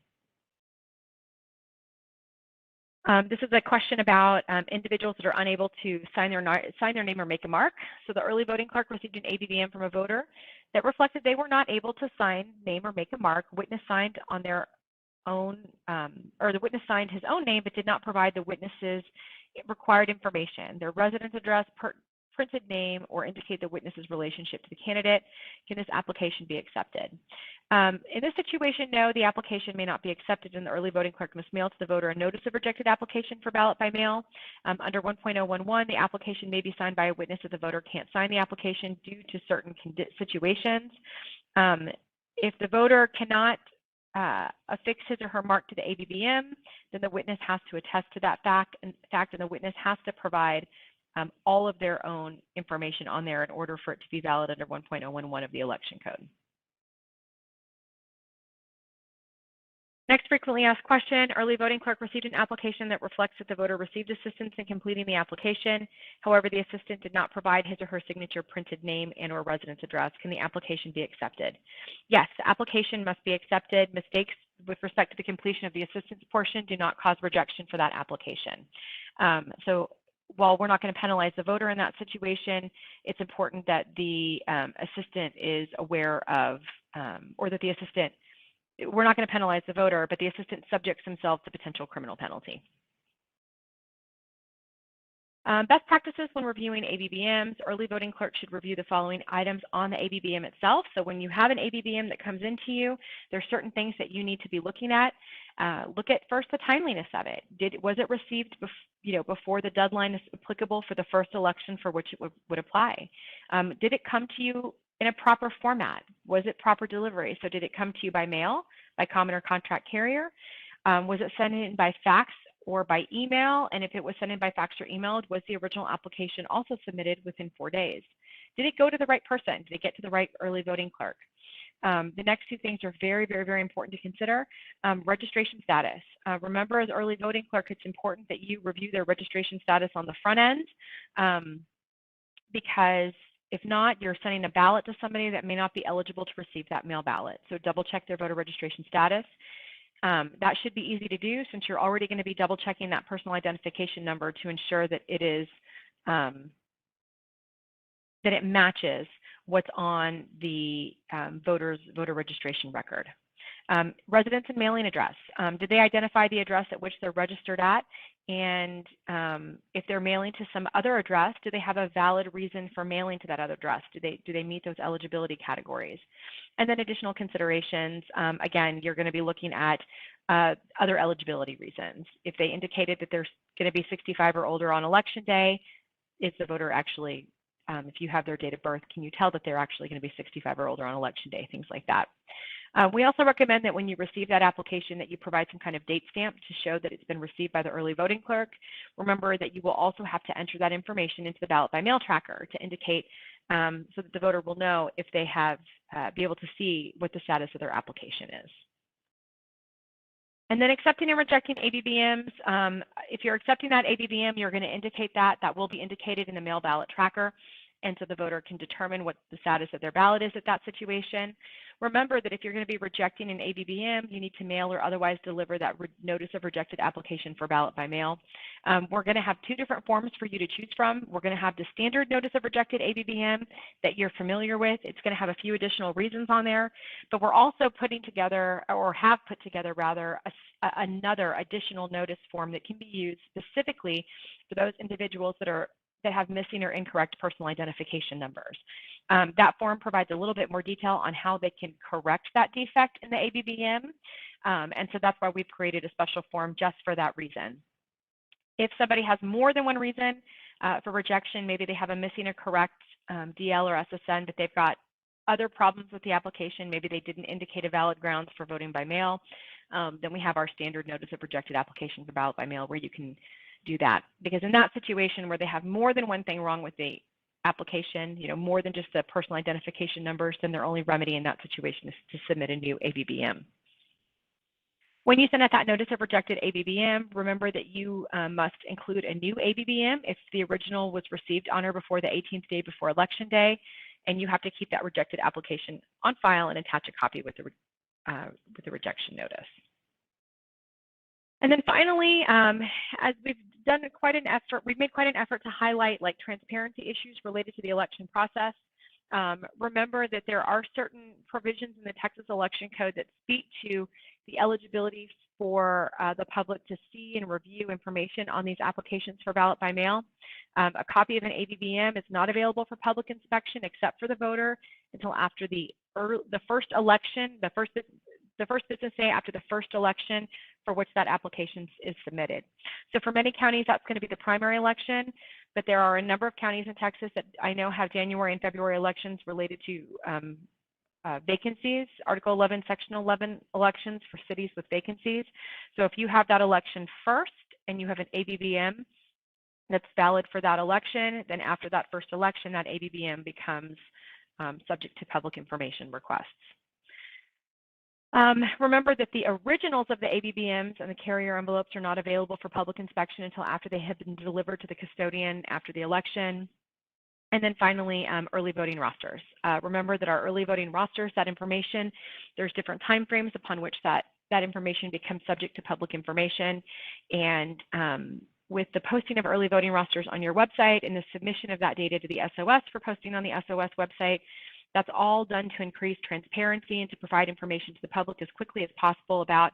This is a question about individuals that are unable to sign their name or make a mark. So the early voting clerk received an ABBM from a voter that reflected they were not able to sign, name, or make a mark. Witness signed on their own, or the witness signed his own name, but did not provide the witness's required information, their residence address, printed name, or indicate the witness's relationship to the candidate. Can this application be accepted? In this situation, no, the application may not be accepted, and the early voting clerk must mail to the voter a notice of rejected application for ballot by mail. Under 1.011, the application may be signed by a witness if the voter can't sign the application due to certain situations. If the voter cannot affix his or her mark to the ABBM, then the witness has to attest to that fact, and the witness has to provide all of their own information on there in order for it to be valid under 1.011 of the election code. Next frequently asked question, early voting clerk received an application that reflects that the voter received assistance in completing the application. However, the assistant did not provide his or her signature, printed name, and or residence address. Can the application be accepted? Yes, the application must be accepted. Mistakes with respect to the completion of the assistance portion do not cause rejection for that application. So while we're not going to penalize the voter in that situation, it's important that the assistant is aware of, or that the assistant, we're not going to penalize the voter, but the assistant subjects themselves to potential criminal penalty. Best practices when reviewing ABBMs. Early voting clerks should review the following items on the ABBM itself. So when you have an ABBM that comes into you, there's certain things that you need to be looking at. Look at first the timeliness of it. Was it received before the deadline is applicable for the first election for which it would apply? Did it come to you in a proper format? Was it proper delivery? So did it come to you by mail, by common or contract carrier? Was it sent in by fax or by email? And if it was sent in by fax or emailed, was the original application also submitted within 4 days? Did it go to the right person? Did it get to the right early voting clerk? The next two things are very, very, very important to consider. Registration status. Remember, as early voting clerk, it's important that you review their registration status on the front end, because if not, you're sending a ballot to somebody that may not be eligible to receive that mail ballot. So double check their voter registration status. That should be easy to do since you're already going to be double checking that personal identification number to ensure that it is that it matches what's on the voter registration record. Residence and mailing address. Did they identify the address at which they're registered at? And if they're mailing to some other address, do they have a valid reason for mailing to that other address? Do they meet those eligibility categories? And then additional considerations. Again, you're going to be looking at other eligibility reasons. If they indicated that they're going to be 65 or older on election day, is the voter actually, if you have their date of birth, can you tell that they're actually going to be 65 or older on election day? Things like that. We also recommend that when you receive that application that you provide some kind of date stamp to show that it's been received by the early voting clerk. Remember that you will also have to enter that information into the ballot by mail tracker to indicate so that the voter will know if they have be able to see what the status of their application is. And then accepting and rejecting ABBMs. If you're accepting that ABBM, you're going to indicate that. That will be indicated in the mail ballot tracker. And so the voter can determine what the status of their ballot is at that situation. Remember that if you're going to be rejecting an ABBM, you need to mail or otherwise deliver that notice of rejected application for ballot by mail. We're going to have two different forms for you to choose from. We're going to have the standard notice of rejected ABBM that you're familiar with. It's going to have a few additional reasons on there, but we're also putting together, or have put together rather, another additional notice form that can be used specifically for those individuals that have missing or incorrect personal identification numbers. That form provides a little bit more detail on how they can correct that defect in the ABBM, and so that's why we've created a special form just for that reason. If somebody has more than one reason for rejection, maybe they have a missing or correct DL or SSN, but they've got other problems with the application, maybe they didn't indicate a valid grounds for voting by mail, then we have our standard notice of rejected application for ballot by mail where you can do that. Because in that situation where they have more than one thing wrong with the application, more than just the personal identification numbers, then their only remedy in that situation is to submit a new ABBM. When you send out that notice of rejected ABBM, remember that you must include a new ABBM if the original was received on or before the 18th day before Election Day, and you have to keep that rejected application on file and attach a copy with the rejection notice. And then finally, as we've done quite an effort, we've made quite an effort to highlight transparency issues related to the election process. Remember that there are certain provisions in the Texas Election Code that speak to the eligibility for the public to see and review information on these applications for ballot by mail. A copy of an ABBM is not available for public inspection except for the voter until after the first election, the first business day after the first election for which that application is submitted. So for many counties, that's going to be the primary election, but there are a number of counties in Texas that I know have January and February elections related to vacancies, Article 11, Section 11 elections for cities with vacancies. So if you have that election first and you have an ABBM that's valid for that election, then after that first election, that ABBM becomes subject to public information requests. Remember that the originals of the ABBMs and the carrier envelopes are not available for public inspection until after they have been delivered to the custodian after the election. And then finally, early voting rosters. Remember that our early voting rosters, that information, there's different timeframes upon which that information becomes subject to public information. And with the posting of early voting rosters on your website and the submission of that data to the SOS for posting on the SOS website, that's all done to increase transparency and to provide information to the public as quickly as possible about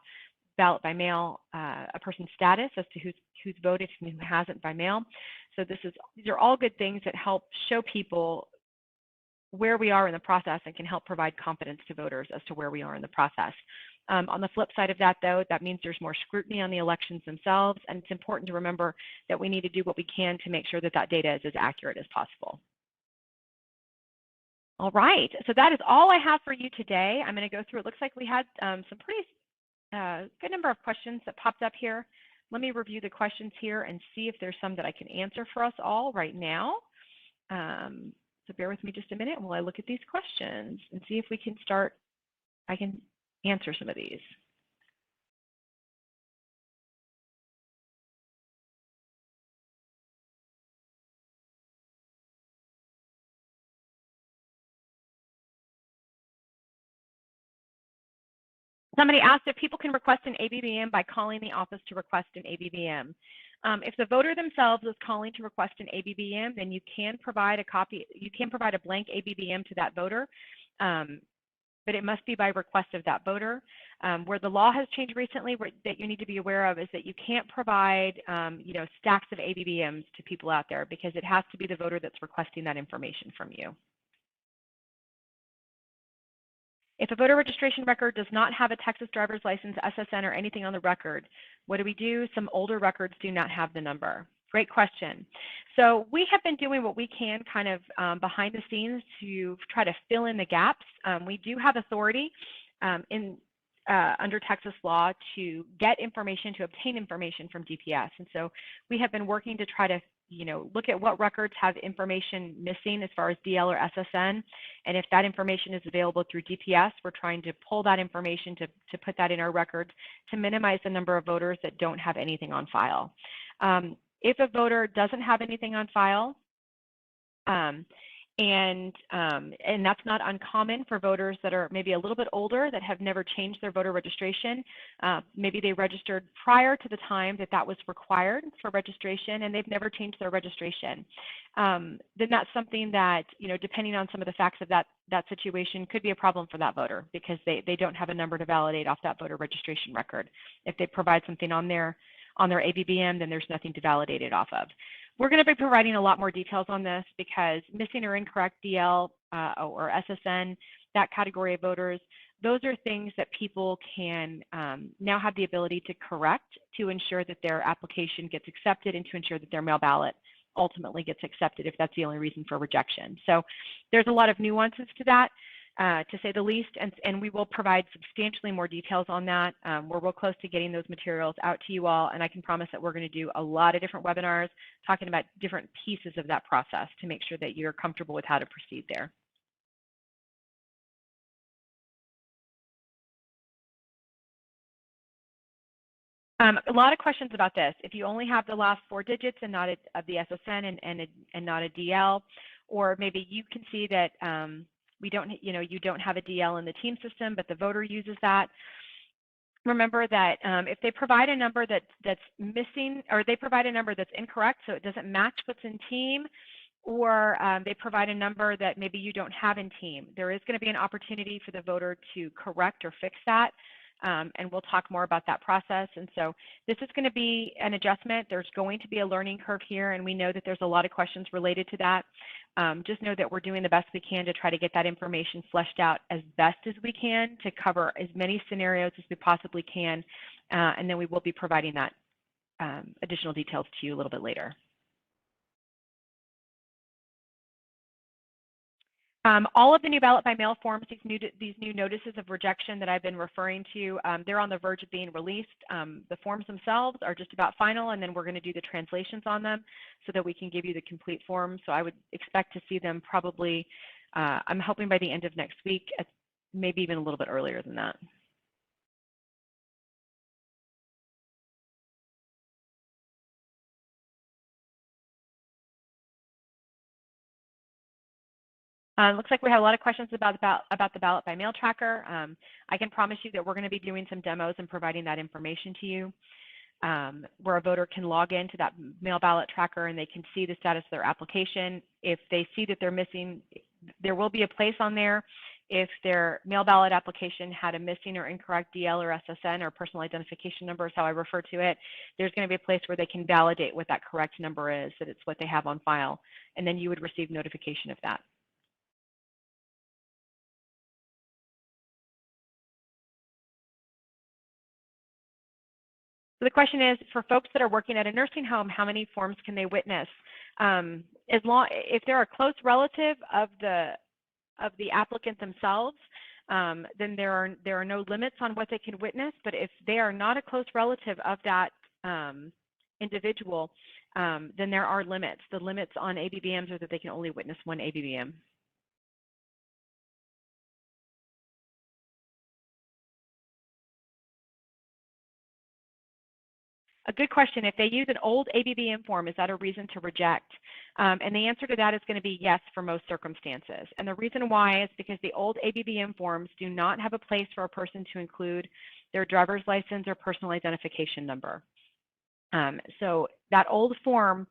ballot by mail, a person's status as to who's voted and who hasn't by mail. So these are all good things that help show people where we are in the process and can help provide confidence to voters as to where we are in the process. On the flip side of that, though, that means there's more scrutiny on the elections themselves, and it's important to remember that we need to do what we can to make sure that that data is as accurate as possible. All right, so that is all I have for you today. I'm going to go through, it looks like we had some pretty good number of questions that popped up here. Let me review the questions here and see if there's some that I can answer for us all right now. So bear with me just a minute while I look at these questions and see if we can start, I can answer some of these. Somebody asked if people can request an ABBM by calling the office to request an ABBM. If the voter themselves is calling to request an ABBM, then you can provide a copy, you can provide a blank ABBM to that voter, but it must be by request of that voter. Where the law has changed recently that you need to be aware of is that you can't provide stacks of ABBMs to people out there, because it has to be the voter that's requesting that information from you. If a voter registration record does not have a Texas driver's license, SSN, or anything on the record, what do we do? Some older records do not have the number. Great question. So we have been doing what we can kind of behind the scenes to try to fill in the gaps. We do have authority under Texas law to get information, to obtain information from DPS. And so we have been working to try to look at what records have information missing as far as DL or SSN. And if that information is available through DPS, we're trying to pull that information to put that in our records to minimize the number of voters that don't have anything on file. If a voter doesn't have anything on file, and that's not uncommon for voters that are maybe a little bit older that have never changed their voter registration. Maybe they registered prior to the time that was required for registration, and they've never changed their registration. Then that's something that, depending on some of the facts of that situation, could be a problem for that voter, because they don't have a number to validate off that voter registration record. If they provide something on their ABBM, then there's nothing to validate it off of. We're going to be providing a lot more details on this, because missing or incorrect DL or SSN, that category of voters, those are things that people can now have the ability to correct to ensure that their application gets accepted and to ensure that their mail ballot ultimately gets accepted if that's the only reason for rejection. So there's a lot of nuances to that, to say the least, and we will provide substantially more details on that. We're real close to getting those materials out to you all, and I can promise that we're going to do a lot of different webinars talking about different pieces of that process to make sure that you're comfortable with how to proceed there. A lot of questions about this. If you only have the last 4 digits and not of the SSN and not a DL, or maybe you can see that you don't have a DL in the team system, but the voter uses that. Remember that if they provide a number that's missing, or they provide a number that's incorrect, so it doesn't match what's in team, or they provide a number that maybe you don't have in team, there is going to be an opportunity for the voter to correct or fix that. And we'll talk more about that process. And so this is going to be an adjustment. There's going to be a learning curve here, and we know that there's a lot of questions related to that. Just know that we're doing the best we can to try to get that information fleshed out as best as we can to cover as many scenarios as we possibly can. And then we will be providing that additional details to you a little bit later. All of the new ballot by mail forms, these new notices of rejection that I've been referring to, they're on the verge of being released. The forms themselves are just about final, and then we're going to do the translations on them so that we can give you the complete forms. So I would expect to see them probably, I'm hoping by the end of next week, maybe even a little bit earlier than that. Looks like we have a lot of questions about the ballot by mail tracker. I can promise you that we're going to be doing some demos and providing that information to you, where a voter can log into that mail ballot tracker and they can see the status of their application. If they see that they're missing, there will be a place on there if their mail ballot application had a missing or incorrect DL or SSN, or personal identification number is how I refer to it, there's going to be a place where they can validate what that correct number is, that it's what they have on file, and then you would receive notification of that. So the question is, for folks that are working at a nursing home, how many forms can they witness? If they're a close relative of the applicant themselves, then there are no limits on what they can witness. But if they are not a close relative of that individual, then there are limits. The limits on ABBMs are that they can only witness one ABBM. A good question. If they use an old ABBM form, is that a reason to reject? And the answer to that is going to be yes for most circumstances. And the reason why is because the old ABBM forms do not have a place for a person to include their driver's license or personal identification number. So that old form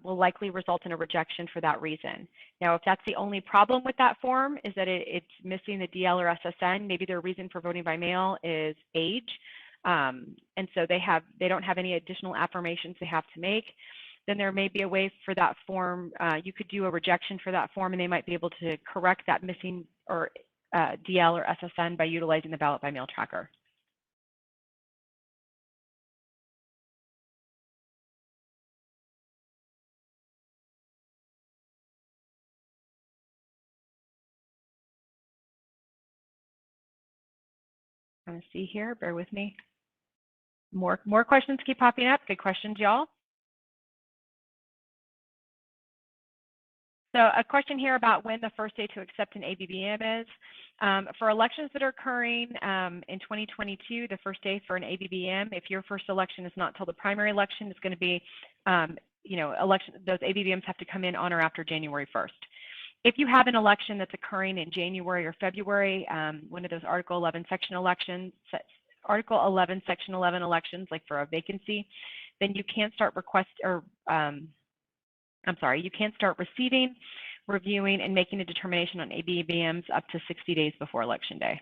will likely result in a rejection for that reason. Now, if that's the only problem with that form is that it's missing the DL or SSN, maybe their reason for voting by mail is age. And so they don't have any additional affirmations they have to make, then there may be a way for that form, you could do a rejection for that form, and they might be able to correct that missing or DL or SSN by utilizing the ballot by mail tracker. I'm going to see here, bear with me. More questions keep popping up. Good questions, y'all. So a question here about when the first day to accept an ABBM is. For elections that are occurring in 2022, the first day for an ABBM, if your first election is not till the primary election, it's going to be, those ABBMs have to come in on or after January 1st. If you have an election that's occurring in January or February, one of those Article 11 Section elections, Article 11 Section 11 elections, like for a vacancy, then you can't start you can't start receiving, reviewing, and making a determination on ABBMs up to 60 days before Election Day.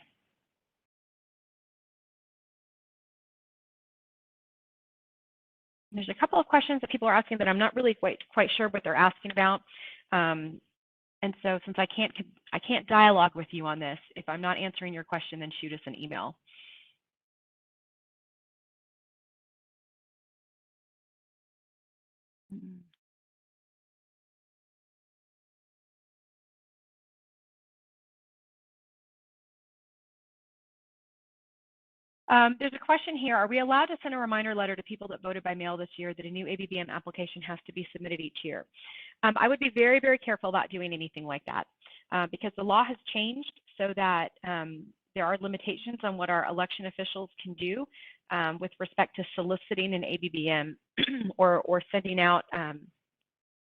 There's a couple of questions that people are asking that I'm not really quite sure what they're asking about. And so since I can't dialogue with you on this, if I'm not answering your question, then shoot us an email. There's a question here. Are we allowed to send a reminder letter to people that voted by mail this year that a new ABBM application has to be submitted each year? I would be very, very careful about doing anything like that because the law has changed so that there are limitations on what our election officials can do with respect to soliciting an ABBM or sending out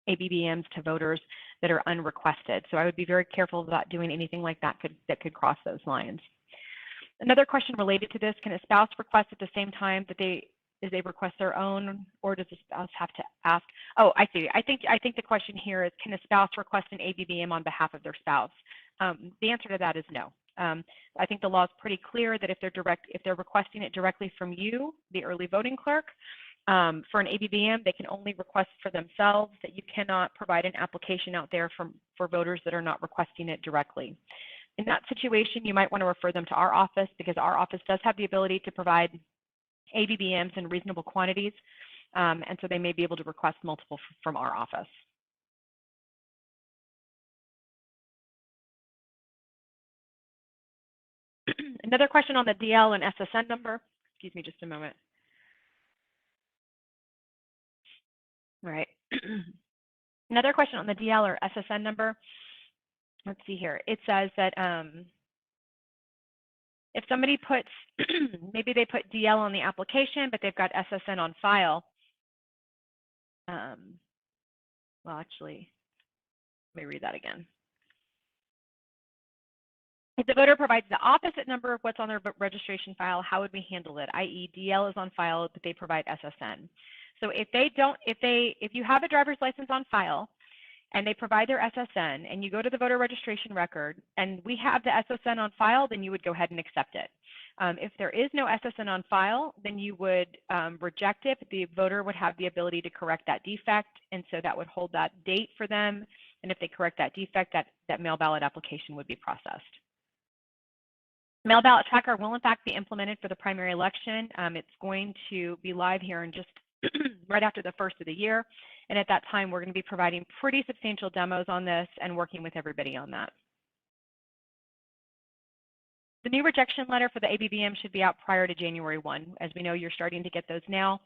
ABBMs to voters that are unrequested. So I would be very careful about doing anything like that that could cross those lines. Another question related to this, can a spouse request at the same time that they request their own, or does the spouse have to ask? Oh, I see. I think the question here is, can a spouse request an ABBM on behalf of their spouse? The answer to that is no. I think the law is pretty clear that if they're requesting it directly from you, the early voting clerk, for an ABBM, they can only request for themselves, that you cannot provide an application out there for voters that are not requesting it directly. In that situation, you might want to refer them to our office because our office does have the ability to provide ABBMs in reasonable quantities, and so they may be able to request multiple from our office. Another question on the DL and SSN number. Excuse me just a moment. All right. Another question on the DL or SSN number. Let's see here. It says that if somebody puts, maybe they put DL on the application, but they've got SSN on file. Well, actually, let me read that again. If the voter provides the opposite number of what's on their registration file, how would we handle it? I.e., DL is on file, but they provide SSN. So if you have a driver's license on file, and they provide their SSN, and you go to the voter registration record, and we have the SSN on file, then you would go ahead and accept it. If there is no SSN on file, then you would reject it. The voter would have the ability to correct that defect, and so that would hold that date for them. And if they correct that defect, that mail ballot application would be processed. Mail ballot tracker will in fact be implemented for the primary election. It's going to be live here in just right after the first of the year. And at that time, we're going to be providing pretty substantial demos on this and working with everybody on that. The new rejection letter for the ABBM should be out prior to January 1. As we know, you're starting to get those now.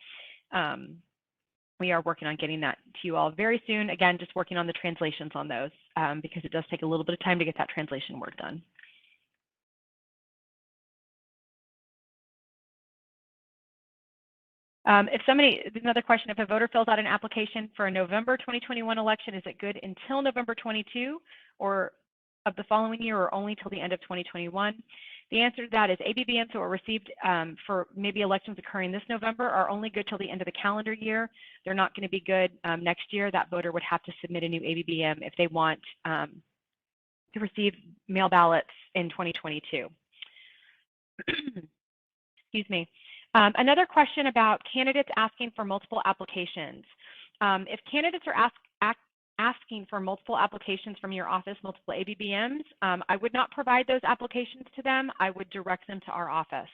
We are working on getting that to you all very soon. Again, just working on the translations on those because it does take a little bit of time to get that translation work done. Another question, if a voter fills out an application for a November 2021 election, is it good until November 22 or of the following year or only till the end of 2021? The answer to that is ABBMs that were received for maybe elections occurring this November are only good till the end of the calendar year. They're not going to be good next year. That voter would have to submit a new ABBM if they want to receive mail ballots in 2022. Excuse me. Another question about candidates asking for multiple applications. If candidates are asking for multiple applications from your office, multiple ABBMs, I would not provide those applications to them. I would direct them to our office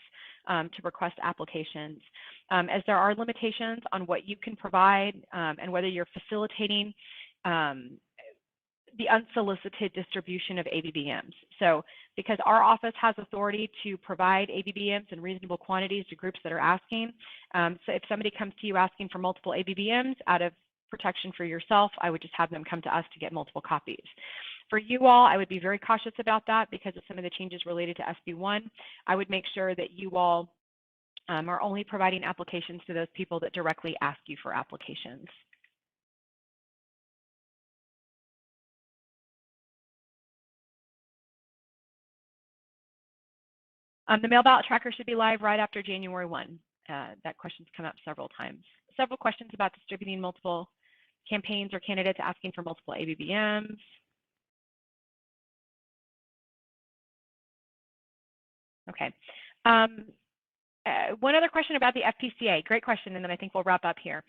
to request applications, as there are limitations on what you can provide and whether you're facilitating the unsolicited distribution of ABBMs. So because our office has authority to provide ABBMs in reasonable quantities to groups that are asking, so if somebody comes to you asking for multiple ABBMs out of protection for yourself, I would just have them come to us to get multiple copies. For you all, I would be very cautious about that because of some of the changes related to SB1. I would make sure that you all are only providing applications to those people that directly ask you for applications. The mail ballot tracker should be live right after January 1. That question's come up several times. Several questions about distributing multiple campaigns or candidates asking for multiple ABBMs. Okay. One other question about the FPCA. Great question, and then I think we'll wrap up here.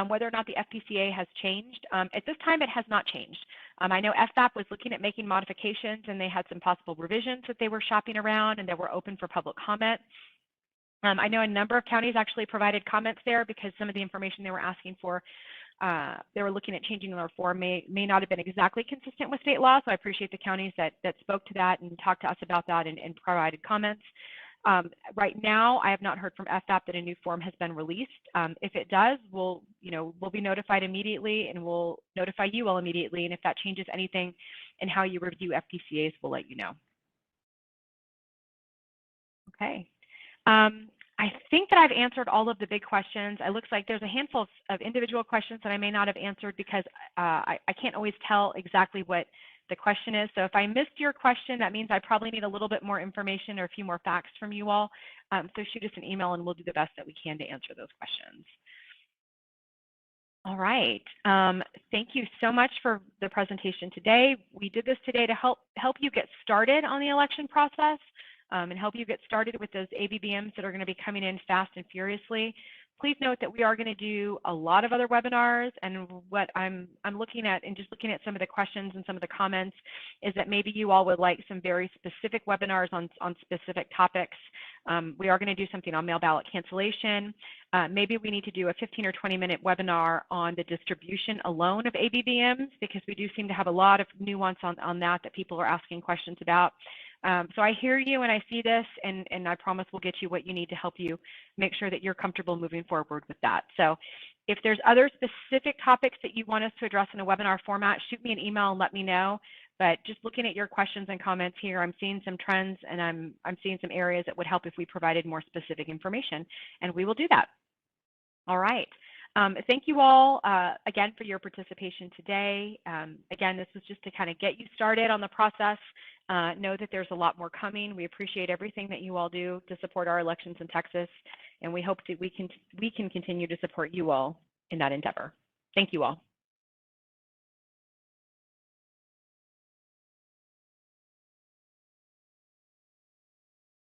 Whether or not the FPCA has changed. At this time, it has not changed. I know FBAP was looking at making modifications, and they had some possible revisions that they were shopping around and that were open for public comment. I know a number of counties actually provided comments there because some of the information they were asking for, they were looking at changing their form may not have been exactly consistent with state law. So I appreciate the counties that spoke to that and talked to us about that and provided comments. Right now, I have not heard from FBAP that a new form has been released. If it does, we'll be notified immediately, and we'll notify you all immediately. And if that changes anything in how you review FPCAs, we'll let you know. Okay. I think that I've answered all of the big questions. It looks like there's a handful of individual questions that I may not have answered because I can't always tell exactly what the question is. So if I missed your question, that means I probably need a little bit more information or a few more facts from you all. So shoot us an email and we'll do the best that we can to answer those questions. All right. Thank you so much for the presentation today. We did this today to help you get started on the election process and help you get started with those ABBMs that are going to be coming in fast and furiously. Please note that we are going to do a lot of other webinars, and what I'm looking at, and just looking at some of the questions and some of the comments, is that maybe you all would like some very specific webinars on specific topics. We are going to do something on mail ballot cancellation. Maybe we need to do a 15 or 20-minute webinar on the distribution alone of ABBMs, because we do seem to have a lot of nuance on that people are asking questions about. So I hear you and I see this, and I promise we'll get you what you need to help you make sure that you're comfortable moving forward with that. So if there's other specific topics that you want us to address in a webinar format, shoot me an email and let me know. But just looking at your questions and comments here, I'm seeing some trends, and I'm seeing some areas that would help if we provided more specific information, and we will do that. All right. Thank you all again for your participation today. Again, this was just to kind of get you started on the process. Know that there's a lot more coming. We appreciate everything that you all do to support our elections in Texas, and we hope that we can continue to support you all in that endeavor. Thank you all.